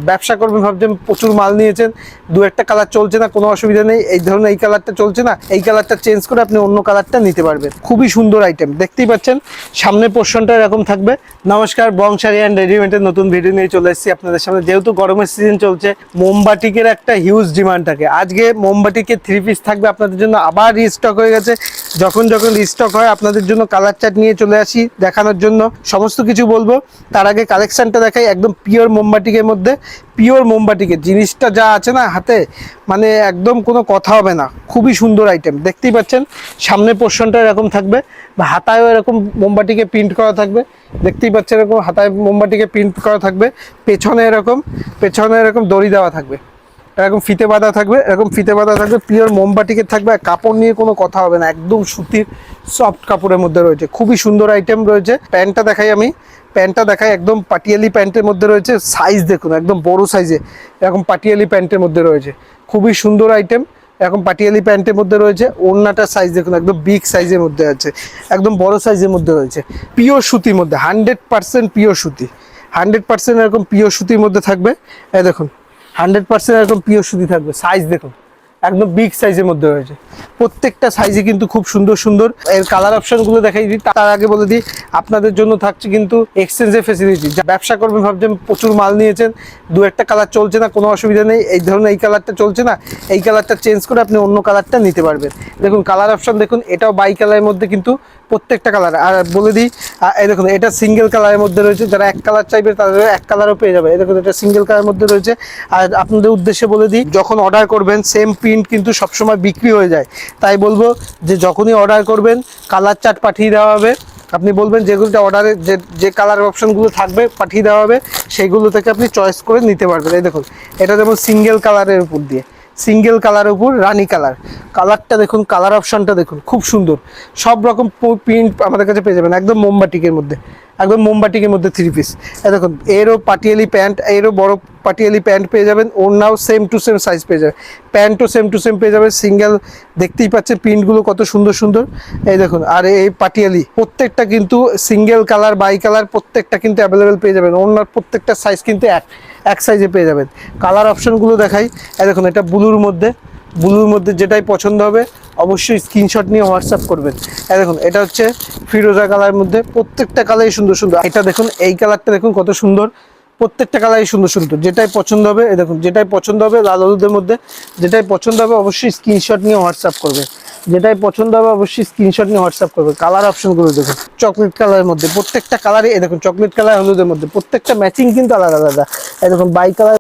ব্যবসা করবেন ভাবছেন, প্রচুর মাল নিয়েছেন, দু একটা কালার চলছে না, কোনো অসুবিধা নেই। এই ধরুন এই কালারটা চলছে না, এই কালারটা চেঞ্জ করে আপনি অন্য কালারটা নিতে পারবেন। খুবই সুন্দর আইটেম, দেখতেই পাচ্ছেন সামনের পোর্শনটা এরকম থাকবে। নমস্কার, বং শাড়ি অ্যান্ড রেডিমেডের নতুন ভিডিও নিয়ে চলে এসেছি আপনাদের সামনে। যেহেতু গরমের সিজন চলছে, মোমবাটিকের একটা হিউজ ডিমান্ড থাকে। আজকে মোমবাটিকের 3 পিস থাকবে আপনাদের জন্য, আবার রিস্টক হয়ে গেছে। যখন রিস্টক হয় আপনাদের জন্য কালার চার্ট নিয়ে চলে আসি দেখানোর জন্য, সমস্ত কিছু বলবো। তার আগে কালেকশনটা দেখাই, একদম পিওর মোমবাটিকের মধ্যে। পিওর মোমবাটিকের জিনিসটা যা আছে না হাতে, মানে একদম কোনো কথা হবে না। খুবই সুন্দর আইটেম, দেখতেই পাচ্ছেন সামনের পোর্শনটা এরকম থাকবে, বা হাতায়ও এরকম মোমবাটিকে প্রিন্ট করা থাকবে। দেখতেই পাচ্ছেন এরকম হাতায় মোমবাটিকে প্রিন্ট করা থাকবে। পেছনে এরকম দড়ি দেওয়া থাকবে, এরকম ফিতে বাঁধা থাকবে, এরকম ফিতে বাঁধা থাকবে। পিওর মোমবাটিকের থাকবে, কাপড় নিয়ে কোনো কথা হবে না, একদম সুতির সফট কাপড়ের মধ্যে রয়েছে। খুবই সুন্দর আইটেম রয়েছে। প্যান্টটা দেখাই আমি, প্যান্টটা দেখাই, একদম পাটিয়ালি প্যান্টের মধ্যে রয়েছে। সাইজ দেখুন, একদম বড় সাইজে এরকম পাটিয়ালি প্যান্টের মধ্যে রয়েছে। খুবই সুন্দর আইটেম, এরকম পাটিয়ালি প্যান্টের মধ্যে রয়েছে। ওড়নাটার সাইজ দেখুন, একদম বিগ সাইজের মধ্যে আছে, একদম বড় সাইজের মধ্যে রয়েছে। পিওর সুতির মধ্যে, 100% পিওর সুতি, 100% এরকম পিওর সুতির মধ্যে থাকবে। এই দেখুন 100% এরকম পিওর সুতি থাকবে। সাইজ দেখুন, একদম বিগ সাইজের মধ্যে রয়েছে। প্রত্যেকটা সাইজে কিন্তু খুব সুন্দর সুন্দর। এর কালার অপশনগুলো দেখাই দিই, তার আগে বলে দিই আপনাদের জন্য থাকছে কিন্তু এক্সচেঞ্জের ফেসিলিটি। ব্যবসা করবেন ভাবছেন, প্রচুর মাল নিয়েছেন, দু একটা কালার চলছে না, কোনো অসুবিধা নেই। এই ধরুন এই কালারটা চলছে না, এই কালারটা চেঞ্জ করে আপনি অন্য কালারটা নিতে পারবেন। দেখুন কালার অপশন দেখুন, এটাও বাই কালারের মধ্যে কিন্তু প্রত্যেকটা কালার। আর বলে দিই, এই দেখুন এটা সিঙ্গেল কালারের মধ্যে রয়েছে, যারা এক কালার চাইবে তাদের এক কালারও পেয়ে যাবে। এই দেখুন এটা সিঙ্গেল কালারের মধ্যে রয়েছে। আর আপনাদের উদ্দেশ্যে বলে দিই, যখন অর্ডার করবেন সেম প্রিন্ট কিন্তু সবসময় বিক্রি হয়ে যায়। তাই বলবো যে যখনই অর্ডার করবেন কালার চার্ট পাঠিয়ে দেওয়া হবে। আপনি বলবেন যেগুলোটা অর্ডারে যে কালার অপশনগুলো থাকবে পাঠিয়ে দেওয়া হবে, সেইগুলো থেকে আপনি চয়েস করে নিতে পারবেন। এই দেখুন এটা যেমন সিঙ্গেল কালারের উপর দিয়ে, সিঙ্গেল কালারের উপর রানি কালার। কালারটা দেখুন, কালার অপশানটা দেখুন, খুব সুন্দর। সব রকম প্রিন্ট আমাদের কাছে পেয়ে যাবেন, একদম মোমবাটিকের মধ্যে, একদম মোমবাটিকের মধ্যে 3 পিস। এই দেখুন এরও পাটিয়ালি প্যান্ট, এরও বড় পাটিয়ালি প্যান্ট পেয়ে যাবেন। ওড়নাও সেম টু সেম সাইজ পেয়ে যাবেন, প্যান্টও সেম টু সেম পেয়ে যাবেন। সিঙ্গেল, দেখতেই পাচ্ছেন প্রিন্টগুলো কত সুন্দর সুন্দর। এই দেখুন, আর এই পাটিয়ালি প্রত্যেকটা কিন্তু সিঙ্গেল কালার বাই কালার প্রত্যেকটা কিন্তু অ্যাভেলেবেল পেয়ে যাবেন। ওড়নার প্রত্যেকটা সাইজ কিন্তু এক সাইজে পেয়ে যাবেন। কালার অপশনগুলো দেখাই, এই দেখুন এটা ব্লুর মধ্যে যেটাই পছন্দ হবে অবশ্যই স্ক্রিনশট নিয়ে হোয়াটসঅ্যাপ করবেন। এই দেখুন এটা হচ্ছে ফিরোজা কালারের মধ্যে, প্রত্যেকটা কালারই সুন্দর সুন্দর। এটা দেখুন এই কালারটা দেখুন কত সুন্দর, প্রত্যেকটা কালারই সুন্দর সুন্দর। যেটাই পছন্দ হবে, এই দেখুন যেটাই পছন্দ হবে লাল হলুদের মধ্যে, যেটাই পছন্দ হবে অবশ্যই স্ক্রিনশট নিয়ে হোয়াটসঅ্যাপ করবে। যেটাই পছন্দ হবে অবশ্যই স্ক্রিনশট নিয়ে হোয়াটসঅ্যাপ করবে। কালার অপশনগুলো দেখুন, চকলেট কালারের মধ্যে প্রত্যেকটা কালারই, এই দেখুন চকলেট কালার হলুদের মধ্যে প্রত্যেকটা ম্যাচিং কিন্তু আলাদা আলাদা। এই দেখুন বাই কালার